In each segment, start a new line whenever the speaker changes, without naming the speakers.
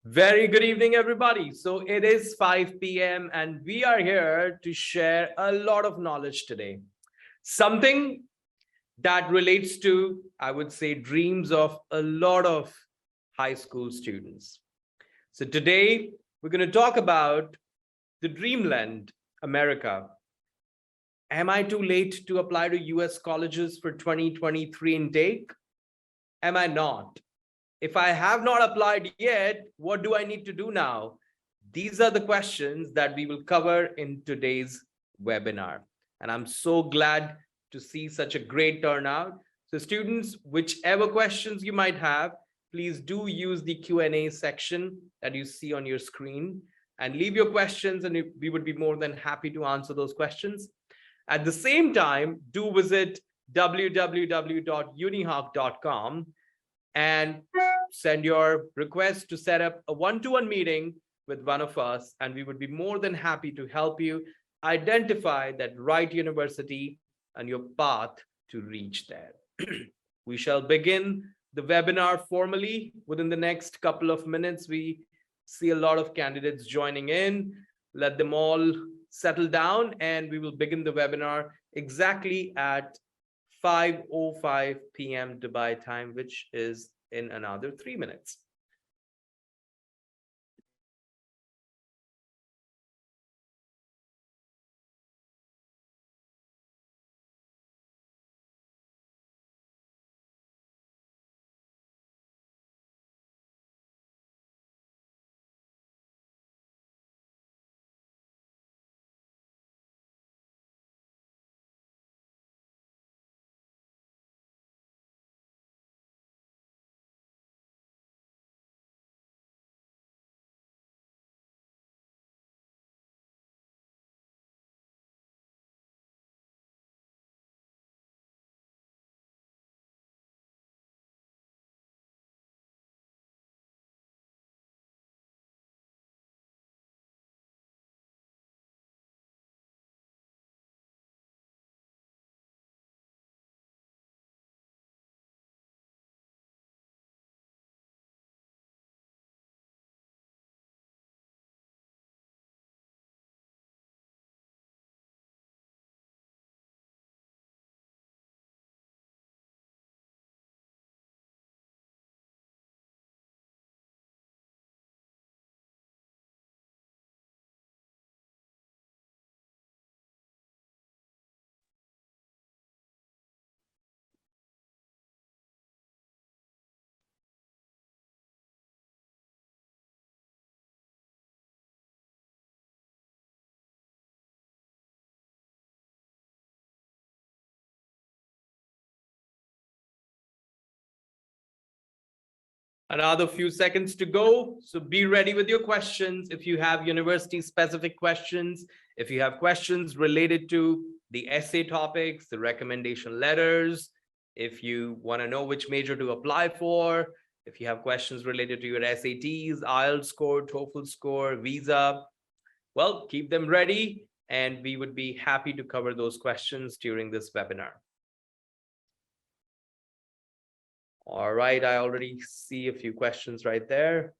Very good evening, everybody. So it is 5 p.m. and we are here to share a lot of knowledge today. Something that relates to, I would say, dreams of a lot of high school students. So today we're going to talk about the dreamland, America. Am I too late to apply to US colleges for 2023 intake? Am I not? If I have not applied yet, what do I need to do now? These are the questions that we will cover in today's webinar. And I'm so glad to see such a great turnout. So students, whichever questions you might have, please do use the Q&A section that you see on your screen and leave your questions, and we would be more than happy to answer those questions. At the same time, do visit www.unihawk.com and send your request to set up a one-to-one meeting with one of us, and we would be more than happy to help you identify that right university and your path to reach there. We shall begin the webinar formally within the next couple of minutes. We see a lot of candidates joining in. Let them all settle down, and we will begin the webinar exactly at 5:05 p.m. Dubai time, which is in another 3 minutes. Another few seconds to go. So be ready with your questions. If you have university specific questions, if you have questions related to the essay topics, the recommendation letters, if you want to know which major to apply for, if you have questions related to your SATs, IELTS score, TOEFL score, visa, well, keep them ready, and we would be happy to cover those questions during this webinar. All right, I already see a few questions right there.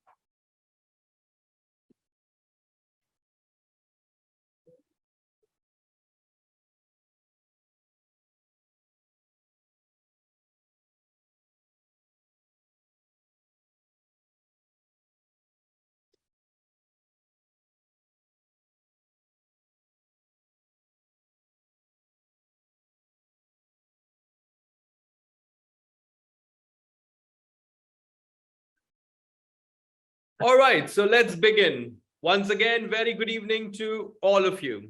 All right, so let's begin. Once again, very good evening to all of you.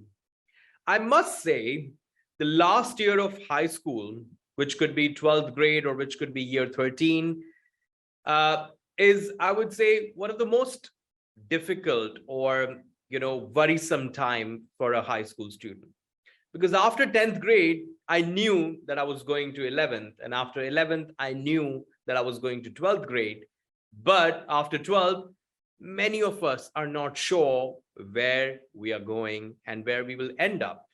I must say, the last year of high school, which could be 12th grade or which could be year 13, is, I would say, one of the most difficult or worrisome time for a high school student. Because after 10th grade, I knew that I was going to 11th, and after 11th, I knew that I was going to 12th grade. But after 12th, many of us are not sure where we are going and where we will end up.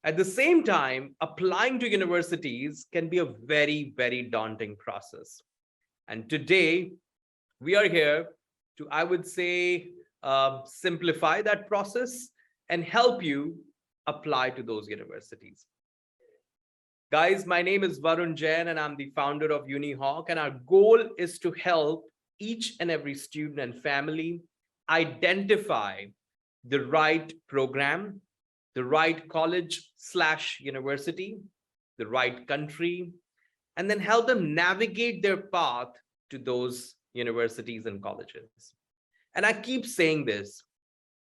At the same time, applying to universities can be a very, very daunting process. And today, we are here to, I would say, simplify that process and help you apply to those universities. Guys, my name is Varun Jain and I'm the founder of UniHawk, and our goal is to help each and every student and family identify the right program, the right college/university, the right country, and then help them navigate their path to those universities and colleges. And I keep saying this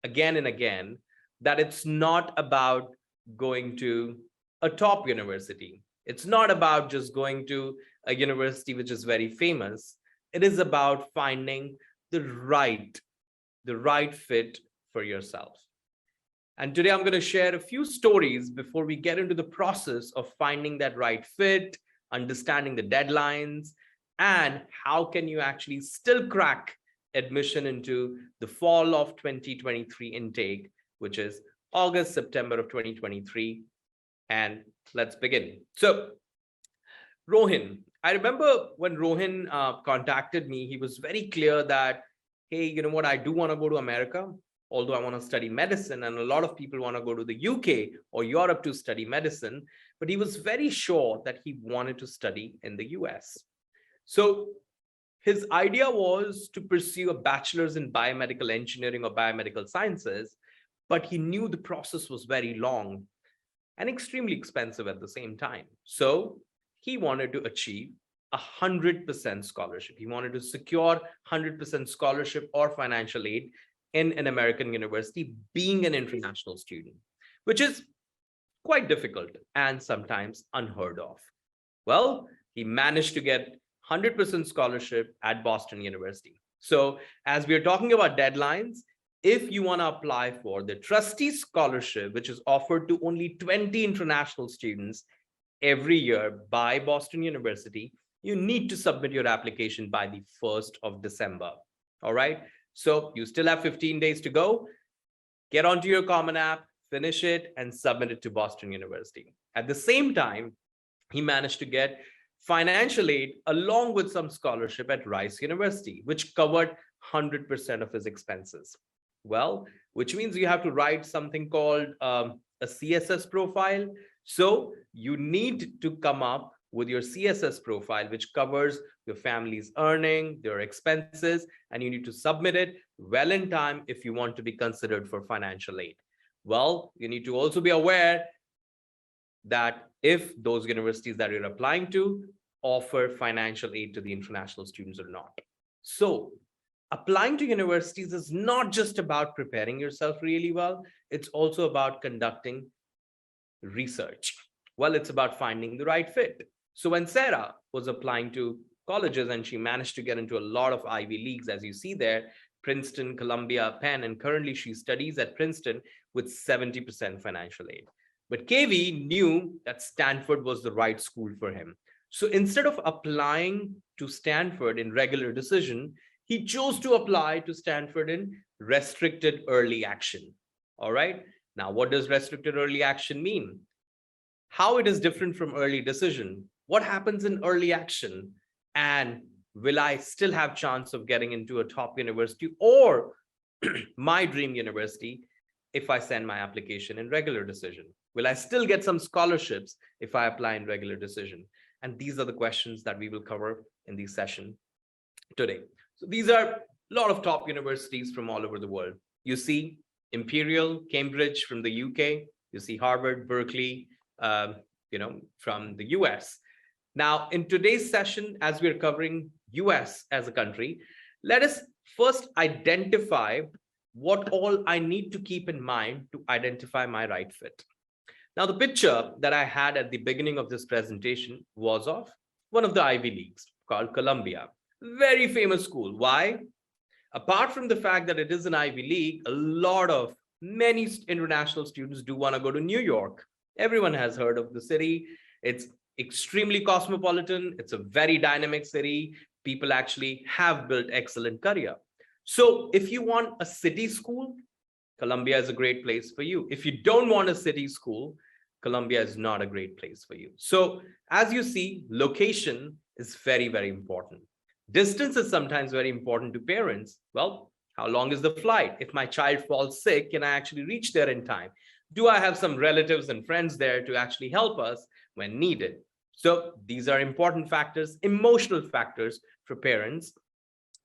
again and again, that it's not about going to a top university. It's not about just going to a university which is very famous. It is about finding the right fit for yourself. And today I'm going to share a few stories before we get into the process of finding that right fit, understanding the deadlines, and how can you actually still crack admission into the fall of 2023 intake, which is August, September of 2023. And let's begin. So Rohin, I remember when Rohin contacted me, he was very clear that, hey, you know what, I do want to go to America, although I want to study medicine, and a lot of people want to go to the UK or Europe to study medicine, but he was very sure that he wanted to study in the US. So his idea was to pursue a bachelor's in biomedical engineering or biomedical sciences, but he knew the process was very long and extremely expensive at the same time. So he wanted to achieve 100% scholarship. He wanted to secure 100% scholarship or financial aid in an American university, being an international student, which is quite difficult and sometimes unheard of. Well, he managed to get 100% scholarship at Boston University. So as we are talking about deadlines, if you want to apply for the trustee scholarship, which is offered to only 20 international students every year by Boston University, you need to submit your application by the 1st of December. All right. So you still have 15 days to go. Get onto your Common App, finish it, and submit it to Boston University. At the same time, he managed to get financial aid along with some scholarship at Rice University, which covered 100% of his expenses. Well, which means you have to write something called a CSS profile. So you need to come up with your CSS profile, which covers your family's earning, their expenses, and you need to submit it well in time if you want to be considered for financial aid. Well, you need to also be aware that if those universities that you're applying to offer financial aid to the international students or not. So applying to universities is not just about preparing yourself really well, it's also about conducting research. Well, it's about finding the right fit. So when Sarah was applying to colleges and she managed to get into a lot of Ivy Leagues, as you see there, Princeton, Columbia, Penn, and currently she studies at Princeton with 70% financial aid. But KV knew that Stanford was the right school for him. So instead of applying to Stanford in regular decision, he chose to apply to Stanford in restricted early action. All right. Now, what does restricted early action mean? How it is different from early decision? What happens in early action? And will I still have chance of getting into a top university or my dream university if I send my application in regular decision? Will I still get some scholarships if I apply in regular decision? And these are the questions that we will cover in this session today. So these are a lot of top universities from all over the world. You see Imperial, Cambridge from the UK. You see Harvard, Berkeley, from the US. Now, in today's session, as we're covering US as a country, let us first identify what all I need to keep in mind to identify my right fit. Now, the picture that I had at the beginning of this presentation was of one of the Ivy Leagues called Columbia. Very famous school. Why? Apart from the fact that it is an Ivy League, many international students do want to go to New York. Everyone has heard of the city. It's extremely cosmopolitan. It's a very dynamic city. People actually have built excellent career. So if you want a city school, Columbia is a great place for you. If you don't want a city school, Columbia is not a great place for you. So as you see, location is very, very important. Distance is sometimes very important to parents. Well, how long is the flight? If my child falls sick, can I actually reach there in time? Do I have some relatives and friends there to actually help us when needed? So these are important factors, emotional factors for parents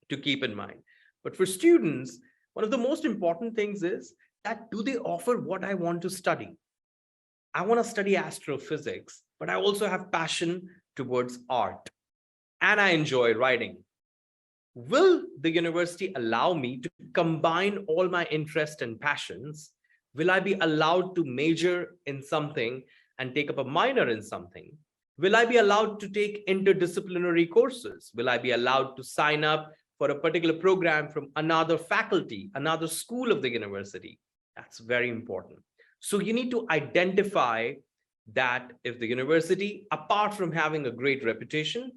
to keep in mind. But for students, one of the most important things is that do they offer what I want to study? I want to study astrophysics, but I also have passion towards art and I enjoy writing. Will the university allow me to combine all my interests and passions? Will I be allowed to major in something and take up a minor in something? Will I be allowed to take interdisciplinary courses? Will I be allowed to sign up for a particular program from another faculty, another school of the university? That's very important. So you need to identify that if the university, apart from having a great reputation,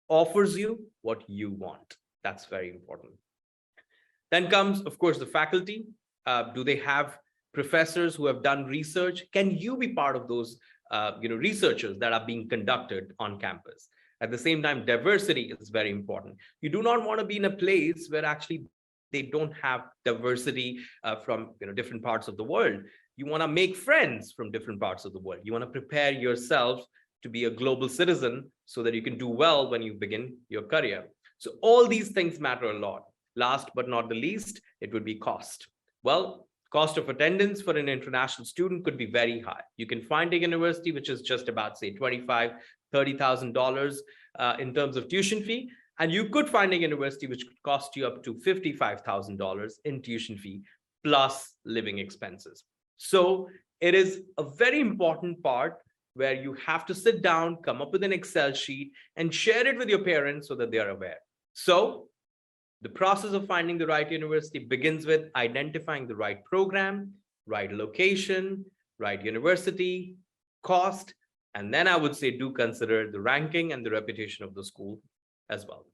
offers you what you want. That's very important. Then comes, of course, the faculty. Do they have professors who have done research? Can you be part of those researchers that are being conducted on campus? At the same time, diversity is very important. You do not want to be in a place where actually they don't have diversity from different parts of the world. You want to make friends from different parts of the world. You want to prepare yourself to be a global citizen so that you can do well when you begin your career. So all these things matter a lot. Last but not the least, it would be cost. Well, cost of attendance for an international student could be very high. You can find a university which is just about, say, $25,000, $30,000 in terms of tuition fee. And you could find a university which could cost you up to $55,000 in tuition fee plus living expenses. So it is a very important part where you have to sit down, come up with an Excel sheet and share it with your parents so that they are aware. So the process of finding the right university begins with identifying the right program, right location, right university, cost, and then I would say do consider the ranking and the reputation of the school as well.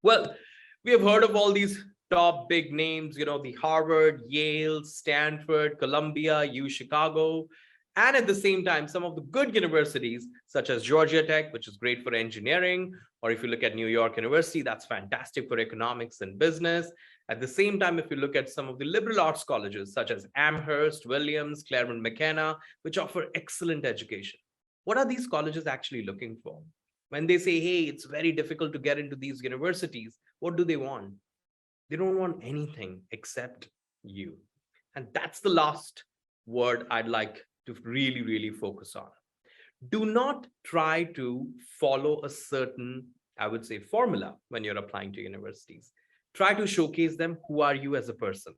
Well, we have heard of all these top big names, the Harvard, Yale, Stanford, Columbia, U Chicago, and at the same time, some of the good universities such as Georgia Tech, which is great for engineering, or if you look at New York University, that's fantastic for economics and business. At the same time, if you look at some of the liberal arts colleges such as Amherst, Williams, Claremont McKenna, which offer excellent education. What are these colleges actually looking for? When they say, hey, it's very difficult to get into these universities, what do they want? They don't want anything except you. And that's the last word I'd like to really, really focus on. Do not try to follow a certain, I would say, formula when you're applying to universities. Try to showcase them. Who are you as a person?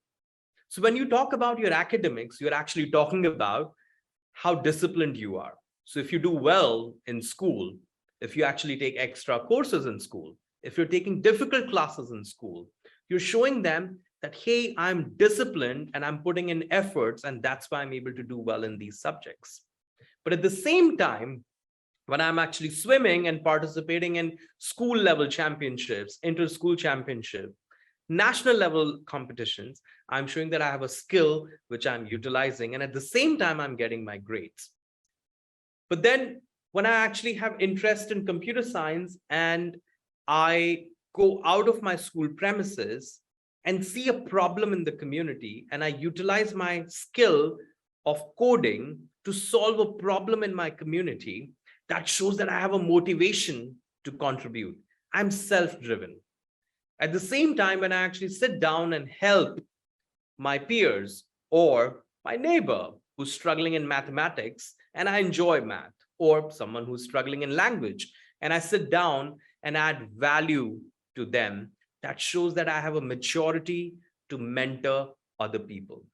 So when you talk about your academics, you're actually talking about how disciplined you are. So if you do well in school, if you actually take extra courses in school, if you're taking difficult classes in school, you're showing them that, hey, I'm disciplined and I'm putting in efforts, and that's why I'm able to do well in these subjects. But at the same time, when I'm actually swimming and participating in school level championships, inter-school championship, national level competitions, I'm showing that I have a skill which I'm utilizing. And at the same time, I'm getting my grades. But then when I actually have interest in computer science and I go out of my school premises and see a problem in the community, and I utilize my skill of coding to solve a problem in my community, that shows that I have a motivation to contribute. I'm self-driven. At the same time, when I actually sit down and help my peers or my neighbor who's struggling in mathematics and I enjoy math, or someone who's struggling in language, and I sit down and add value to them, that shows that I have a maturity to mentor other people.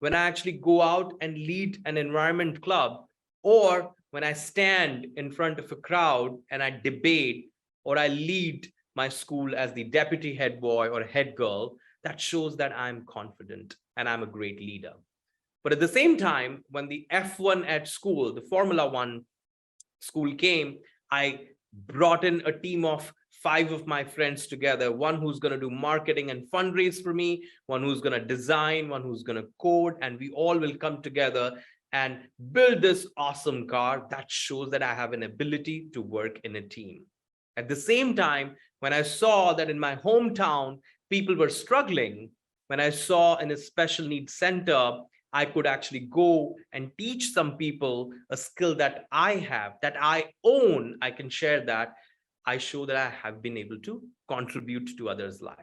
When I actually go out and lead an environment club, or when I stand in front of a crowd and I debate, or I lead my school as the deputy head boy or head girl, that shows that I'm confident and I'm a great leader. But at the same time, when the F1 at school, the Formula One school came, I brought in a team of 5 of my friends together, one who's going to do marketing and fundraise for me, one who's going to design, one who's going to code, and we all will come together and build this awesome car. That shows that I have an ability to work in a team. At the same time, when I saw that in my hometown, people were struggling, when I saw in a special needs center, I could actually go and teach some people a skill that I have, that I own, I can share that. I show that I have been able to contribute to others' life.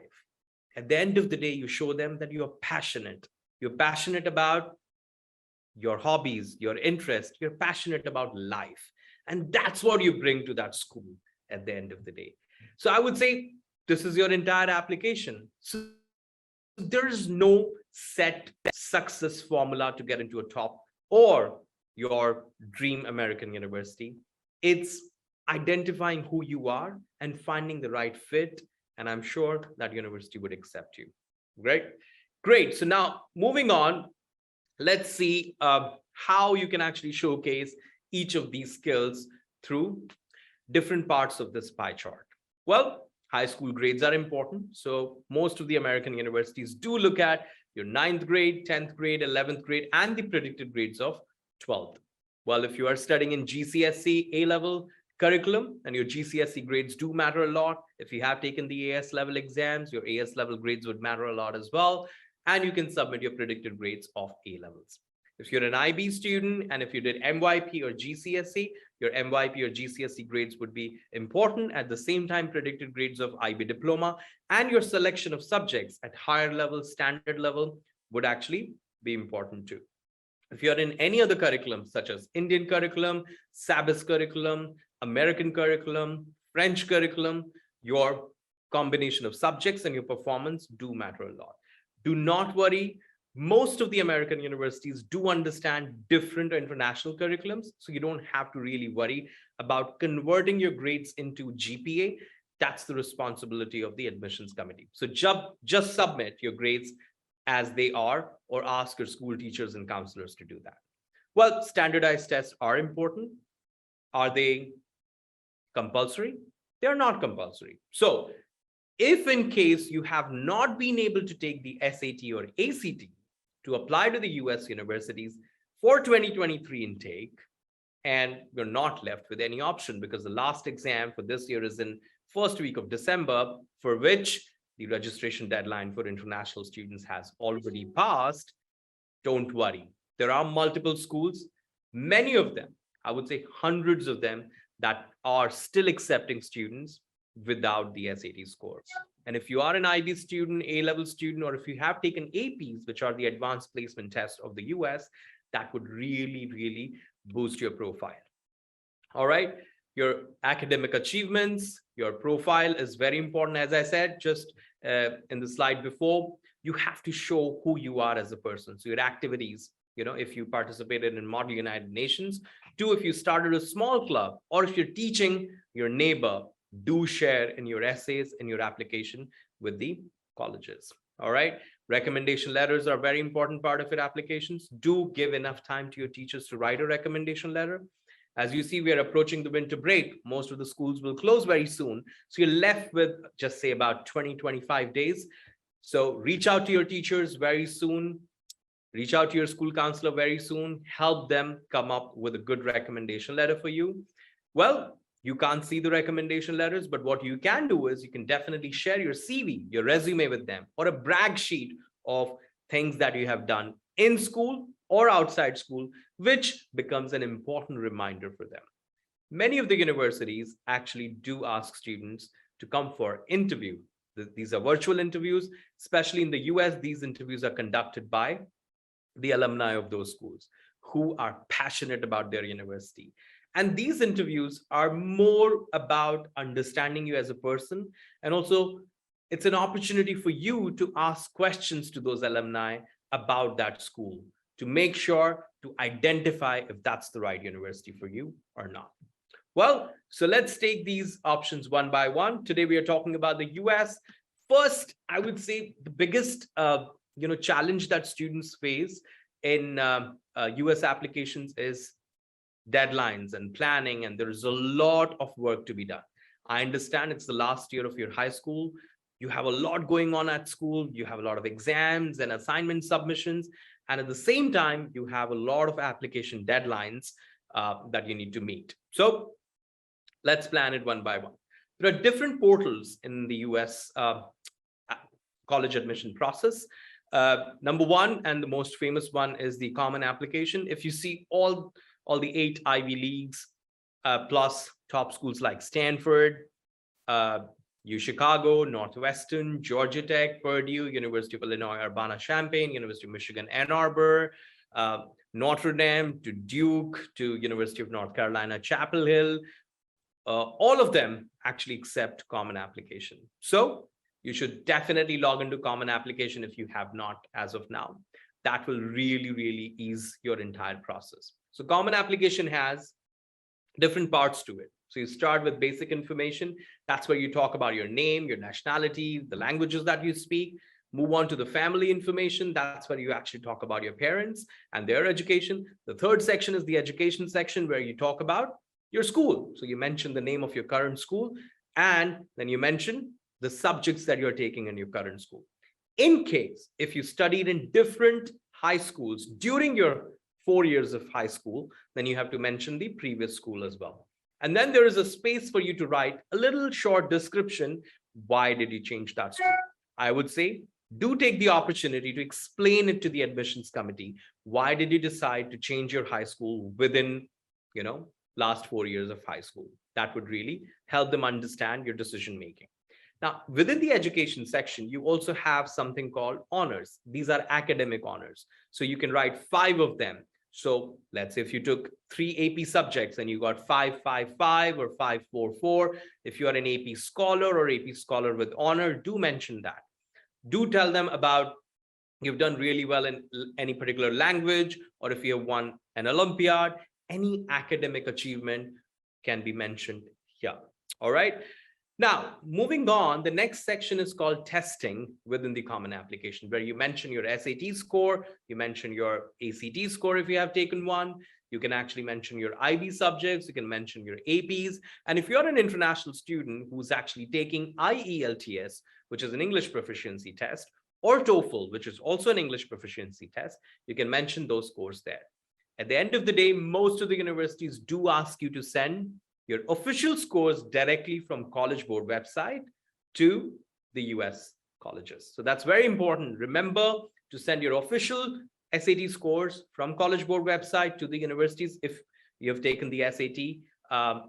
At the end of the day, you show them that you're passionate. You're passionate about your hobbies, your interest, you're passionate about life. And that's what you bring to that school at the end of the day. So I would say this is your entire application. So there is no set success formula to get into a top or your dream American university. It's identifying who you are and finding the right fit. And I'm sure that university would accept you. Great. Great. So now moving on, let's see how you can actually showcase each of these skills through different parts of this pie chart. Well, high school grades are important. So most of the American universities do look at your 9th grade, 10th grade, 11th grade, and the predicted grades of 12th. Well, if you are studying in GCSE A-level curriculum and your GCSE grades do matter a lot. If you have taken the AS level exams, your AS level grades would matter a lot as well. And you can submit your predicted grades of A levels. If you're an IB student and if you did MYP or GCSE, your MYP or GCSE grades would be important. At the same time, predicted grades of IB diploma and your selection of subjects at higher level, standard level would actually be important too. If you're in any other curriculum, such as Indian curriculum, Sabbath curriculum, American curriculum, French curriculum, your combination of subjects and your performance do matter a lot. Do not worry. Most of the American universities do understand different international curriculums, so you don't have to really worry about converting your grades into GPA. That's the responsibility of the admissions committee. So just submit your grades as they are, or ask your school teachers and counselors to do that. Well, standardized tests are important. Are they compulsory? They're not compulsory. So if in case you have not been able to take the SAT or ACT to apply to the US universities for 2023 intake, and you're not left with any option because the last exam for this year is in first week of December, for which the registration deadline for international students has already passed, don't worry. There are multiple schools, many of them, I would say hundreds of them, that are still accepting students without the SAT score. And if you are an IB student, A-level student, or if you have taken APs, which are the advanced placement test of the US, that would really, really boost your profile. All right. Your academic achievements, your profile is very important. As I said, just in the slide before, you have to show who you are as a person. So your activities, if you participated in Model United Nations, if you started a small club, or if you're teaching your neighbor, do share in your essays, in your application with the colleges. All right. Recommendation letters are a very important part of your applications. Do give enough time to your teachers to write a recommendation letter. As you see, we are approaching the winter break. Most of the schools will close very soon. So you're left with just say about 20, 25 days. So reach out to your teachers very soon. Reach out to your school counselor very soon. Help them come up with a good recommendation letter for you. Well, you can't see the recommendation letters, but what you can do is you can definitely share your CV, your resume with them, or a brag sheet of things that you have done in school or outside school, which becomes an important reminder for them. Many of the universities actually do ask students to come for interview. These are virtual interviews, especially in the US. These interviews are conducted by the alumni of those schools who are passionate about their university. And these interviews are more about understanding you as a person. And also, it's an opportunity for you to ask questions to those alumni about that school, to make sure to identify if that's the right university for you or not. Well, so let's take these options one by one. Today, we are talking about the US. First, I would say the biggest challenge that students face in US applications is deadlines and planning, and there is a lot of work to be done. I understand it's the last year of your high school. You have a lot going on at school. You have a lot of exams and assignment submissions. And at the same time, you have a lot of application deadlines that you need to meet. So let's plan it one by one. There are different portals in the US college admission process. Number one, and the most famous one, is the Common Application. If you see all the 8 Ivy Leagues, plus top schools like Stanford, UChicago, Northwestern, Georgia Tech, Purdue, University of Illinois, Urbana-Champaign, University of Michigan, Ann Arbor, Notre Dame, to Duke, to University of North Carolina, Chapel Hill, all of them actually accept Common Application. So you should definitely log into Common Application if you have not as of now. That will really, really ease your entire process. So Common Application has different parts to it. So you start with basic information. That's where you talk about your name, your nationality, the languages that you speak. Move on to the family information. That's where you actually talk about your parents and their education. The third section is the education section, where you talk about your school. So you mention the name of your current school, and then you mention the subjects that you're taking in your current school. In case if you studied in different high schools during your 4 years of high school, then you have to mention the previous school as well. And then there is a space for you to write a little short description. Why did you change that school? I would say, do take the opportunity to explain it to the admissions committee. Why did you decide to change your high school within, last 4 years of high school? That would really help them understand your decision making. Now, within the education section, you also have something called honors. These are academic honors. So you can write 5 of them. So let's say if you took 3 AP subjects and you got 555 or 544, if you are an AP scholar or AP scholar with honor, do mention that. Do tell them about you've done really well in any particular language, or if you have won an Olympiad. Any academic achievement can be mentioned here. All right. Now, moving on, the next section is called testing within the Common Application, where you mention your SAT score, you mention your ACT score if you have taken one, you can actually mention your IB subjects, you can mention your APs. And if you're an international student who's actually taking IELTS, which is an English proficiency test, or TOEFL, which is also an English proficiency test, you can mention those scores there. At the end of the day, most of the universities do ask you to send your official scores directly from College Board website to the US colleges. So that's very important. Remember to send your official SAT scores from College Board website to the universities. If you have taken the SAT,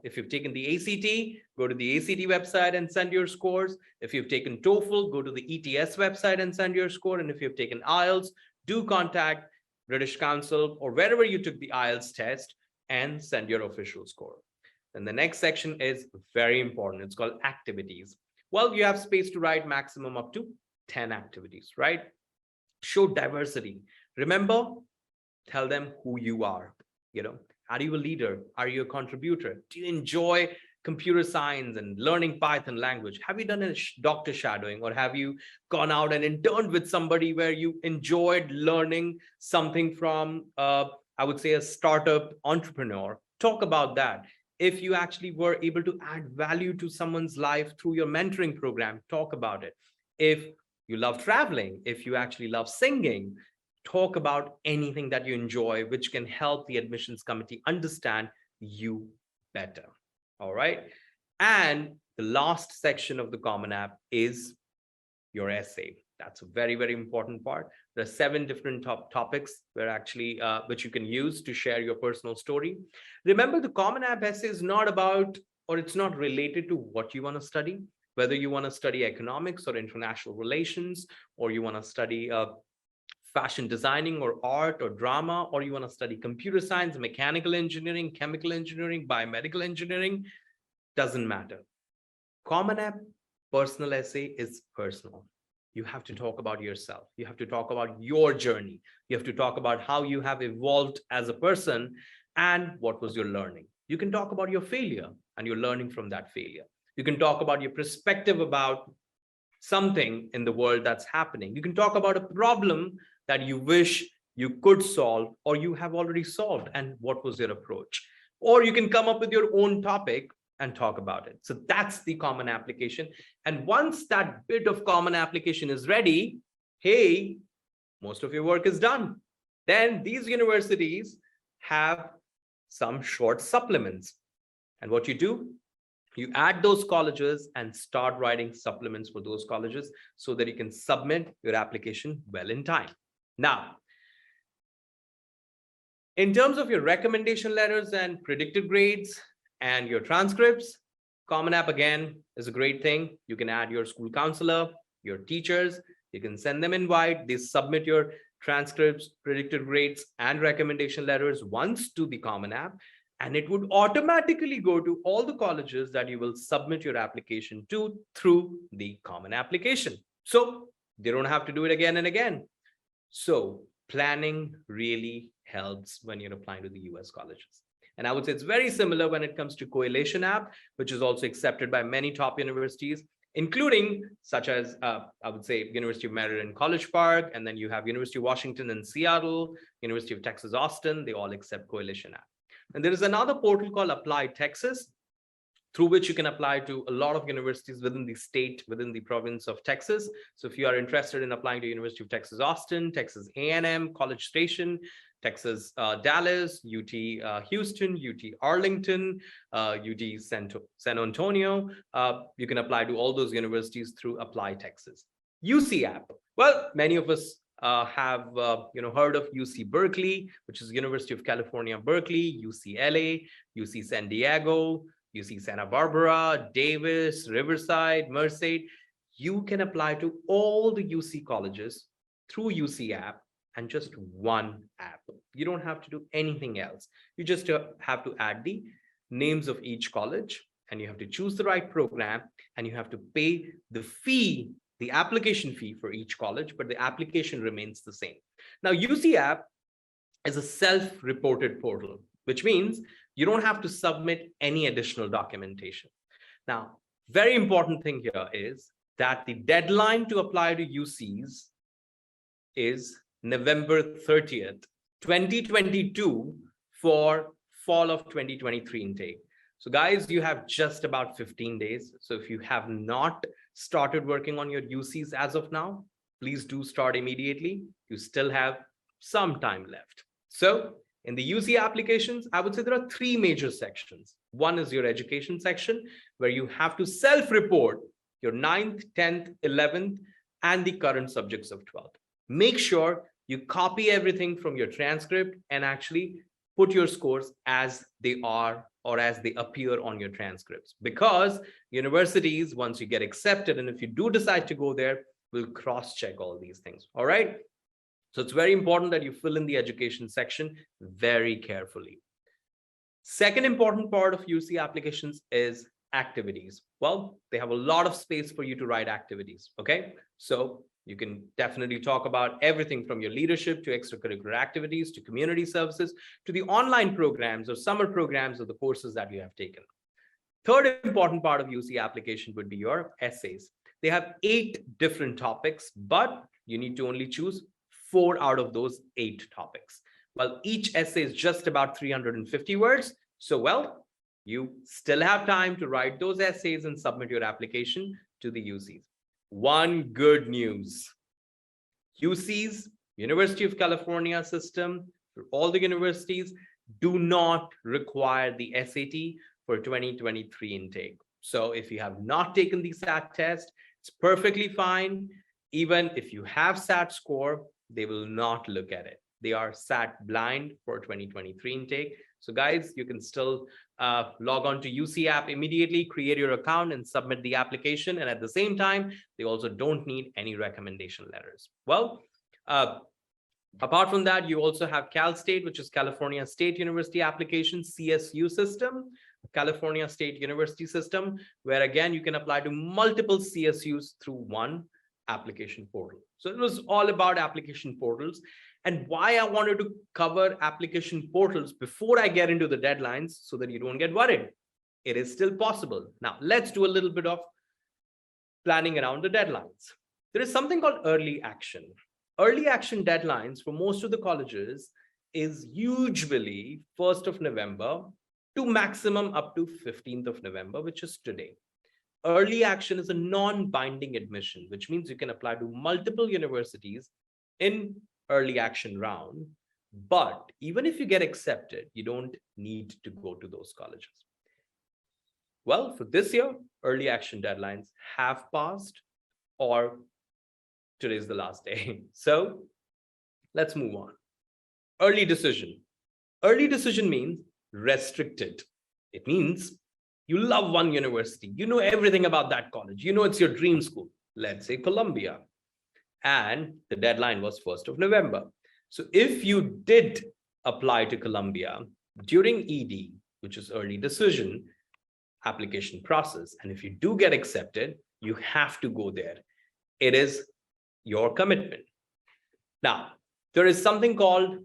if you've taken the ACT, go to the ACT website and send your scores. If you've taken TOEFL, go to the ETS website and send your score. And if you've taken IELTS, do contact British Council or wherever you took the IELTS test and send your official score. Then the next section is very important. It's called activities. Well, you have space to write maximum up to 10 activities, right? Show diversity. Remember, tell them who you are. Are you a leader? Are you a contributor? Do you enjoy computer science and learning Python language? Have you done a doctor shadowing, or have you gone out and interned with somebody where you enjoyed learning something from, I would say, a startup entrepreneur? Talk about that. If you actually were able to add value to someone's life through your mentoring program, talk about it. If you love traveling, if you actually love singing, talk about anything that you enjoy, which can help the admissions committee understand you better. All right. And the last section of the Common App is your essay. That's a very, very important part. There are 7 different topics where actually which you can use to share your personal story. Remember, the Common App essay is not about, or it's not related to what you want to study, whether you want to study economics or international relations, or you want to study fashion designing or art or drama, or you want to study computer science, mechanical engineering, chemical engineering, biomedical engineering, doesn't matter. Common App personal essay is personal. You have to talk about yourself. You have to talk about your journey. You have to talk about how you have evolved as a person and what was your learning. You can talk about your failure and your learning from that failure. You can talk about your perspective about something in the world that's happening. You can talk about a problem that you wish you could solve or you have already solved, and what was your approach. Or you can come up with your own topic and talk about it. So that's the Common Application. And once that bit of Common Application is ready, hey, most of your work is done. Then these universities have some short supplements. And what you do, You add those colleges and start writing supplements for those colleges so that you can submit your application well in time. Now, in terms of your recommendation letters and predicted grades and your transcripts, Common App again is a great thing. You can add your school counselor, your teachers, you can send them invite, they submit your transcripts, predicted grades, and recommendation letters once to the Common App, and it would automatically go to all the colleges that you will submit your application to through the Common Application. So they don't have to do it again and again. So planning really helps when you're applying to the US colleges. And I would say it's very similar when it comes to Coalition app, which is also accepted by many top universities, including such as, I would say, University of Maryland, College Park, and then you have University of Washington in Seattle, University of Texas, Austin, they all accept Coalition app. And there is another portal called Apply Texas, through which you can apply to a lot of universities within the state, within the province of Texas. So if you are interested in applying to University of Texas, Austin, Texas A&M, College Station, Texas Dallas, UT Houston, UT Arlington, UT San Antonio, you can apply to all those universities through Apply Texas. UC app. Well, many of us have heard of UC Berkeley, which is University of California, Berkeley, UCLA, UC San Diego, UC Santa Barbara, Davis, Riverside, Merced. You can apply to all the UC colleges through UC app and just one app. You don't have to do anything else. You just have to add the names of each college, and you have to choose the right program, and you have to pay the fee, the application fee for each college, but the application remains the same. Now, UC app is a self-reported portal, which means you don't have to submit any additional documentation. Now, very important thing here is that the deadline to apply to UCs is November 30th, 2022 for fall of 2023 intake. So guys, you have just about 15 days. So if you have not started working on your UCs as of now, please do start immediately. You still have some time left. So in the UC applications, I would say there are three major sections. One is your education section, where you have to self-report your 9th, 10th, 11th, and the current subjects of 12th. Make sure you copy everything from your transcript and actually put your scores as they are or as they appear on your transcripts. Because universities, once you get accepted, and if you do decide to go there, will cross-check all these things. All right. So it's very important that you fill in the education section very carefully. Second important part of UC applications is activities. Well, they have a lot of space for you to write activities. Okay. So you can definitely talk about everything from your leadership to extracurricular activities to community services to the online programs or summer programs of the courses that you have taken. Third important part of UC application would be your essays. They have 8 different topics, but you need to only choose 4 out of those 8 topics. Well, each essay is just about 350 words. So, well, you still have time to write those essays and submit your application to the UCs. One good news. UCs, University of California system, for all the universities, do not require the SAT for 2023 intake. So if you have not taken the SAT test, it's perfectly fine. Even if you have SAT score, they will not look at it. They are SAT blind for 2023 intake. So guys, you can still log on to UC app immediately, create your account and submit the application. And at the same time, they also don't need any recommendation letters. Well, apart from that, you also have Cal State, which is California State University application, CSU system, California State University system, where again, you can apply to multiple CSUs through one application portal. So it was all about application portals. And why I wanted to cover application portals before I get into the deadlines so that you don't get worried. It is still possible. Now, let's do a little bit of planning around the deadlines. There is something called early action. Early action deadlines for most of the colleges is usually 1st of November to maximum up to 15th of November, which is today. Early action is a non-binding admission, which means you can apply to multiple universities in early action round. But even if you get accepted, you don't need to go to those colleges. Well, for this year, early action deadlines have passed, or today's the last day. So let's move on. Early decision. Early decision means restricted. It means you love one university. You know everything about that college. You know it's your dream school. Let's say Columbia. And the deadline was 1st of November. So if you did apply to Columbia during ED, which is early decision application process, and if you do get accepted, you have to go there. It is your commitment. Now, there is something called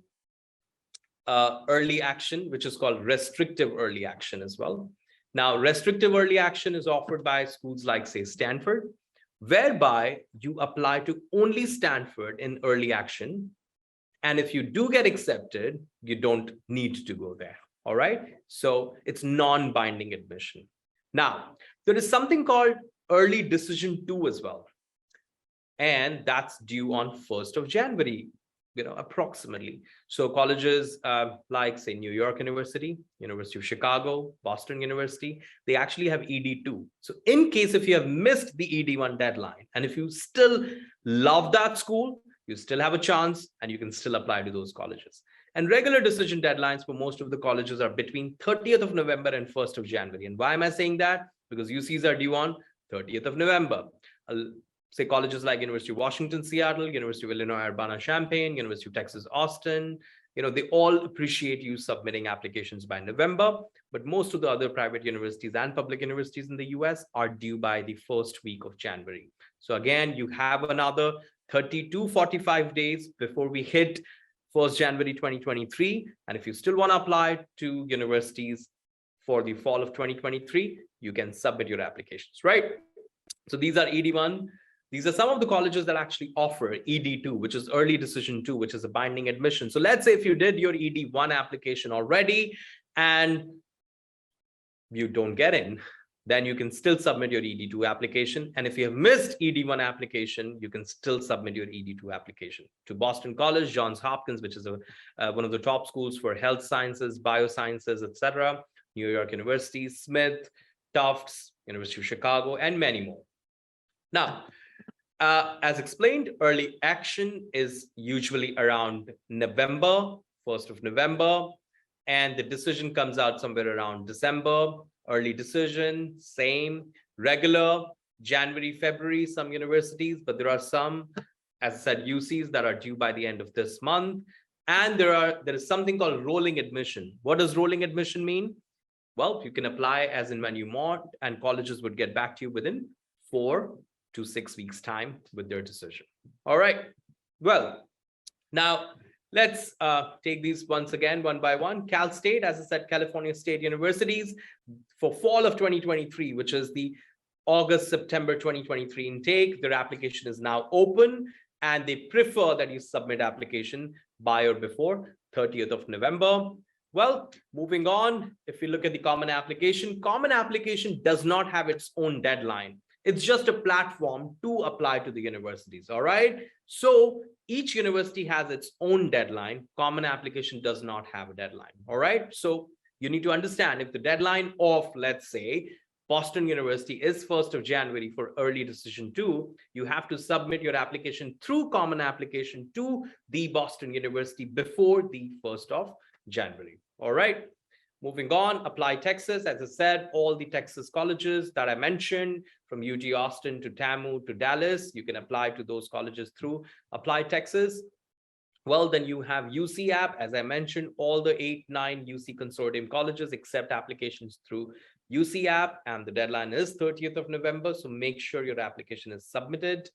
early action, which is called restrictive early action as well. Now, restrictive early action is offered by schools like, say, Stanford, whereby you apply to only Stanford in early action. And if you do get accepted, you don't need to go there. All right. So it's non-binding admission. Now, there is something called early decision 2 as well. And that's due on 1st of January, approximately. So colleges like, say, New York University, University of Chicago, Boston University, they actually have ED2. So in case if you have missed the ED1 deadline, and if you still love that school, you still have a chance and you can still apply to those colleges. And regular decision deadlines for most of the colleges are between 30th of November and 1st of January. And why am I saying that? Because UCs are due on 30th of November. Say colleges like University of Washington, Seattle, University of Illinois, Urbana-Champaign, University of Texas, Austin, they all appreciate you submitting applications by November, but most of the other private universities and public universities in the US are due by the first week of January. So again, you have another 30 to 45 days before we hit 1st January 2023. And if you still want to apply to universities for the fall of 2023, you can submit your applications, right? So these are ED1. These are some of the colleges that actually offer ED2, which is early decision 2, which is a binding admission. So let's say if you did your ED1 application already and you don't get in, then you can still submit your ED2 application. And if you have missed ED1 application, you can still submit your ED2 application to Boston College, Johns Hopkins, which is one of the top schools for health sciences, biosciences, etc., New York University, Smith, Tufts, University of Chicago, and many more. Now, as explained, early action is usually around November, 1st of November, and the decision comes out somewhere around December. Early decision, same. Regular, January, February, some universities, but there are some, as I said, UCs that are due by the end of this month. And there is something called rolling admission. What does rolling admission mean? Well, you can apply as and when you want, and colleges would get back to you within 4 to 6 weeks time with their decision. All right. Well, now let's take these once again, one by one. Cal State, as I said, California State Universities for fall of 2023, which is the August-September 2023 intake. Their application is now open and they prefer that you submit application by or before 30th of November. Well, moving on, if you look at the common application does not have its own deadline. It's just a platform to apply to the universities, all right? So each university has its own deadline. Common application does not have a deadline, all right? So you need to understand if the deadline of, let's say, Boston University is 1st of January for early decision 2, you have to submit your application through common application to the Boston University before the 1st of January, all right? Moving on, Apply Texas. As I said, all the Texas colleges that I mentioned, from UT Austin to TAMU to Dallas, you can apply to those colleges through Apply Texas. Well, then you have UCAP. As I mentioned, all the 8, 9 UC consortium colleges accept applications through UCAP, and the deadline is 30th of November. So make sure your application is submitted.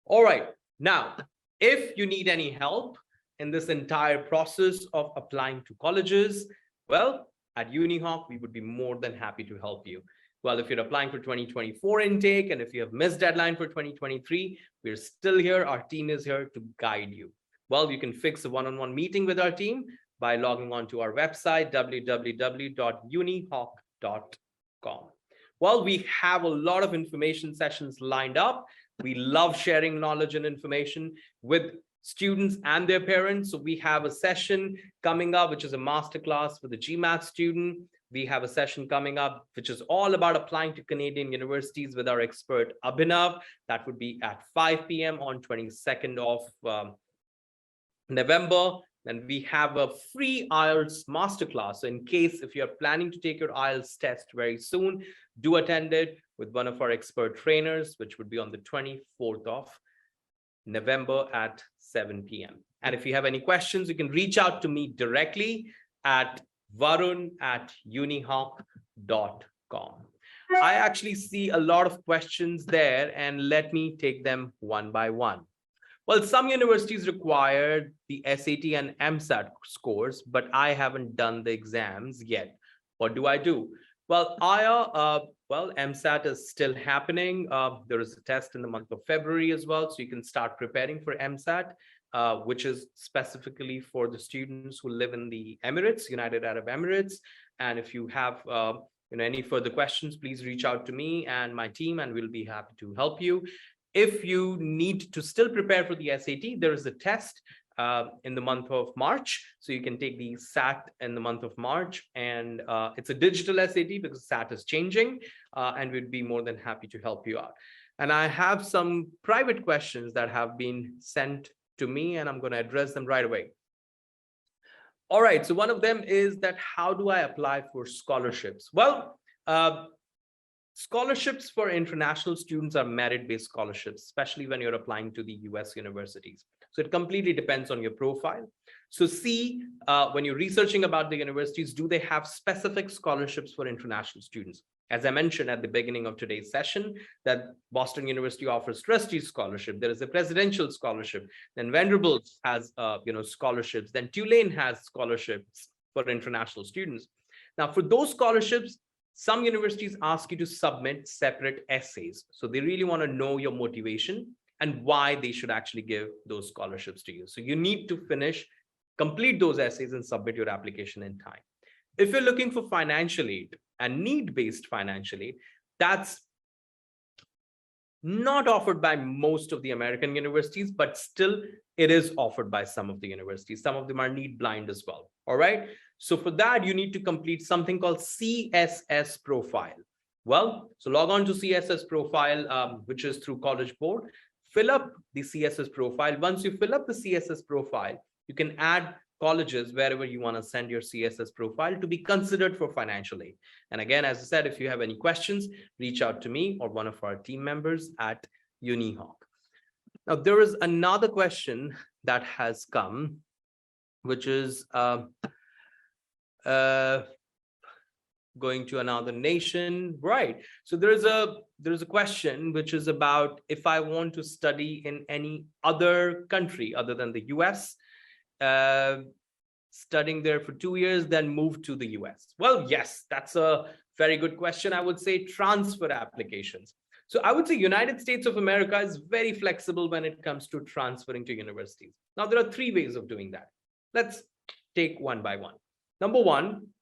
All right. Now, if you need any help in this entire process of applying to colleges, well, at UniHawk, we would be more than happy to help you. Well, if you're applying for 2024 intake, and if you have missed deadline for 2023, we're still here. Our team is here to guide you. Well, you can fix a one-on-one meeting with our team by logging on to our website, www.unihawk.com. Well, we have a lot of information sessions lined up. We love sharing knowledge and information with students and their parents. So we have a session coming up, which is a masterclass for the GMAT student. we have a session coming up, which is all about applying to Canadian universities with our expert Abhinav. That would be at 5 p.m. on 22nd of November. Then we have a free IELTS masterclass. So in case if you're planning to take your IELTS test very soon, do attend it with one of our expert trainers, which would be on the 24th of November at 7 p.m. And if you have any questions, you can reach out to me directly at varun@unihawk.com. I actually see a lot of questions there, and let me take them one by one. Well, some universities require the SAT and MSAT scores, but I haven't done the exams yet. What do I do? Well, MSAT is still happening. There is a test in the month of February as well, so you can start preparing for MSAT, which is specifically for the students who live in the Emirates, United Arab Emirates. And if you have any further questions, please reach out to me and my team, and we'll be happy to help you. If you need to still prepare for the SAT, there is a test in the month of March. So you can take the SAT in the month of March, and it's a digital SAT because SAT is changing, and we'd be more than happy to help you out. And I have some private questions that have been sent to me, and I'm going to address them right away. All right, so one of them is that how do I apply for scholarships? Well, scholarships for international students are merit-based scholarships, especially when you're applying to the US universities. So it completely depends on your profile. So see, when you're researching about the universities, do they have specific scholarships for international students? As I mentioned at the beginning of today's session, that Boston University offers Trustees Scholarship. There is a Presidential Scholarship. Then Vanderbilt has, scholarships. Then Tulane has scholarships for international students. Now, for those scholarships, some universities ask you to submit separate essays. So they really want to know your motivation and why they should actually give those scholarships to you. So you need to complete those essays and submit your application in time. If you're looking for financial aid and need-based financial aid, that's not offered by most of the American universities, but still it is offered by some of the universities. Some of them are need blind as well. All right. So for that, you need to complete something called CSS profile. Well, so log on to CSS profile, which is through College Board. Fill up the CSS profile. Once you fill up the CSS profile, you can add colleges wherever you want to send your CSS profile to be considered for financial aid. And again, as I said, if you have any questions, reach out to me or one of our team members at UniHawk. Now, there is another question that has come, which is going to another nation, right? So there is a question which is about if I want to study in any other country other than the US, studying there for 2 years, then move to the US. Well, yes, that's a very good question. I would say transfer applications. So I would say United States of America is very flexible when it comes to transferring to universities. Now, there are 3 ways of doing that. Let's take one by one. Number one,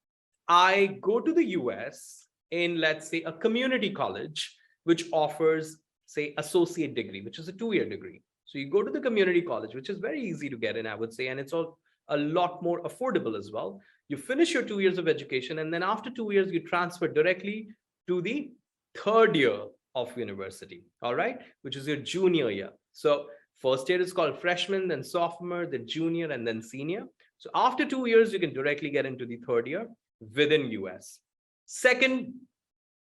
I go to the US in, let's say, a community college, which offers, say, associate degree, which is a 2-year degree. So you go to the community college, which is very easy to get in, I would say, and it's all a lot more affordable as well. You finish your 2 years of education, and then after 2 years, you transfer directly to the 3rd year of university, all right, which is your junior year. So first year is called freshman, then sophomore, then junior, and then senior. So after 2 years, you can directly get into the 3rd year within US. Second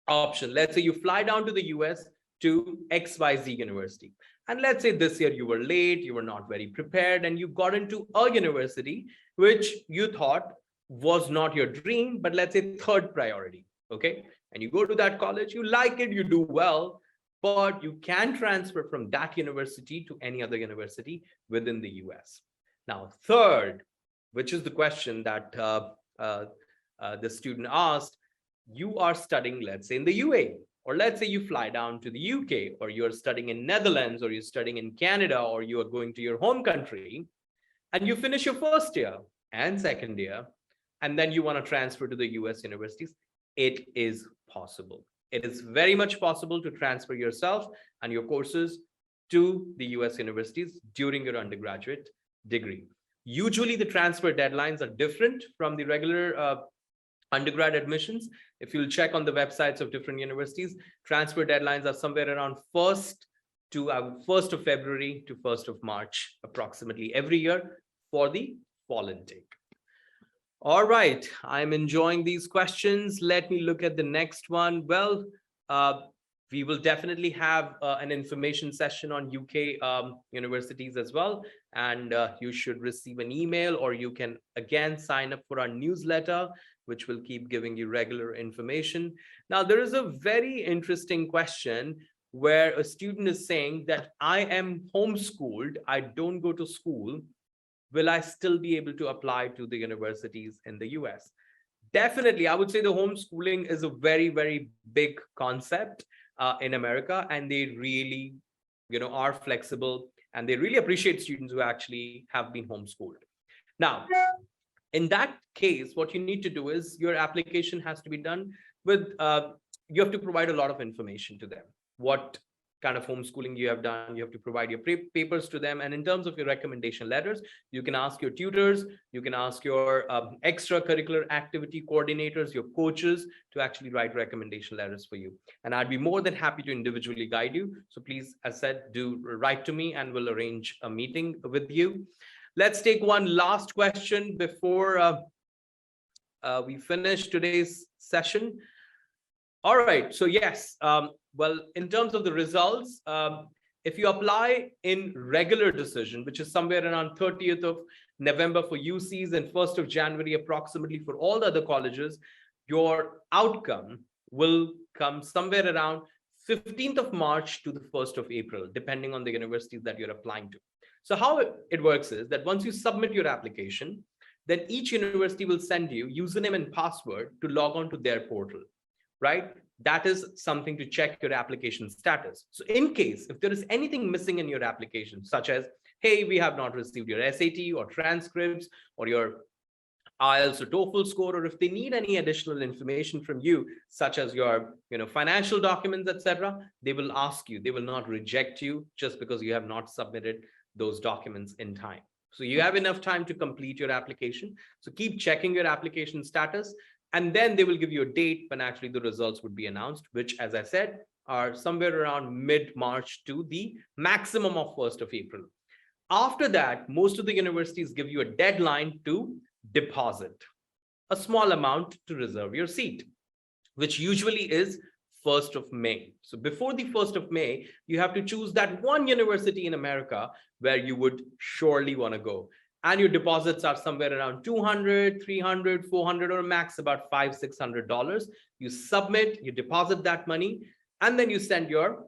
option, let's say you fly down to the US to XYZ university. And let's say this year you were late, you were not very prepared, and you got into a university which you thought was not your dream, but let's say 3rd priority, okay? And you go to that college, you like it, you do well, but you can transfer from that university to any other university within the US. Now, third, which is the question that the student asked, you are studying, let's say, in the UAE, or let's say you fly down to the UK, or you're studying in Netherlands, or you're studying in Canada, or you are going to your home country, and you finish your 1st year and 2nd year, and then you want to transfer to the US universities. It is possible. It is very much possible to transfer yourself and your courses to the US universities during your undergraduate degree. Usually the transfer deadlines are different from the regular Undergrad admissions, if you'll check on the websites of different universities, transfer deadlines are somewhere around 1st of February to 1st of March, approximately every year for the fall intake. All right, I'm enjoying these questions. Let me look at the next one. Well, we will definitely have an information session on UK universities as well. And you should receive an email, or you can again sign up for our newsletter, which will keep giving you regular information. Now, there is a very interesting question where a student is saying that I am homeschooled, I don't go to school. Will I still be able to apply to the universities in the US? Definitely, I would say the homeschooling is a very, very big concept in America, and they really, are flexible, and they really appreciate students who actually have been homeschooled. Now, in that case, what you need to do is your application has to be done with, you have to provide a lot of information to them. What kind of homeschooling you have done, you have to provide your papers to them. And in terms of your recommendation letters, you can ask your tutors, you can ask your extracurricular activity coordinators, your coaches to actually write recommendation letters for you. And I'd be more than happy to individually guide you. So please, as said, do write to me and we'll arrange a meeting with you. Let's take one last question before we finish today's session. All right, so yes, well, in terms of the results, if you apply in regular decision, which is somewhere around 30th of November for UCs and 1st of January approximately for all the other colleges, your outcome will come somewhere around 15th of March to the 1st of April, depending on the universities that you're applying to. So how it works is that once you submit your application, then each university will send you username and password to log on to their portal, right? That is something to check your application status. So in case, if there is anything missing in your application, such as, hey, we have not received your SAT or transcripts or your IELTS or TOEFL score, or if they need any additional information from you, such as your financial documents, etc., they will ask you. They will not reject you just because you have not submitted those documents in time. So you have enough time to complete your application. So keep checking your application status, and then they will give you a date when actually the results would be announced, which, as I said, are somewhere around mid-March to the maximum of 1st of April. After that, most of the universities give you a deadline to deposit a small amount to reserve your seat, which usually is 1st of May. So before the 1st of May, you have to choose that one university in America where you would surely want to go. And your deposits are somewhere around $200, $300, $400, or max about $500, $600. You submit, you deposit that money, and then you send your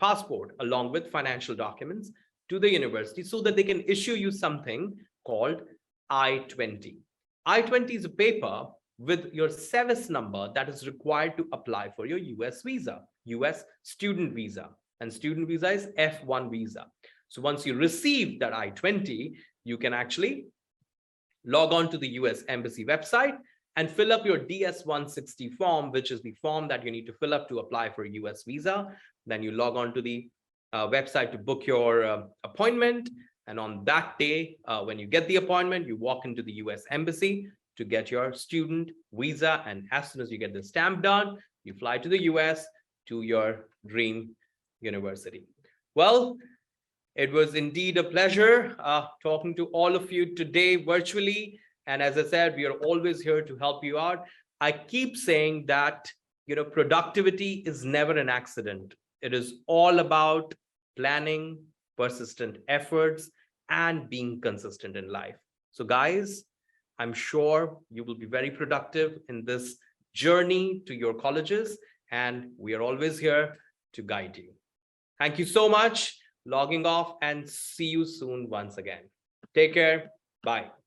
passport along with financial documents to the university so that they can issue you something called I-20. I-20 is a paper with your SEVIS number that is required to apply for your US visa, US student visa, and student visa is F1 visa. So once you receive that I-20, you can actually log on to the US Embassy website and fill up your DS-160 form, which is the form that you need to fill up to apply for a US visa. Then you log on to the website to book your appointment. And on that day, when you get the appointment, you walk into the US Embassy to get your student visa. And as soon as you get the stamp done, you fly to the US to your dream university. Well, it was indeed a pleasure talking to all of you today virtually. And as I said, we are always here to help you out. I keep saying that, productivity is never an accident. It is all about planning, persistent efforts, and being consistent in life. So guys, I'm sure you will be very productive in this journey to your colleges, and we are always here to guide you. Thank you so much. Logging off, and see you soon once again. Take care. Bye.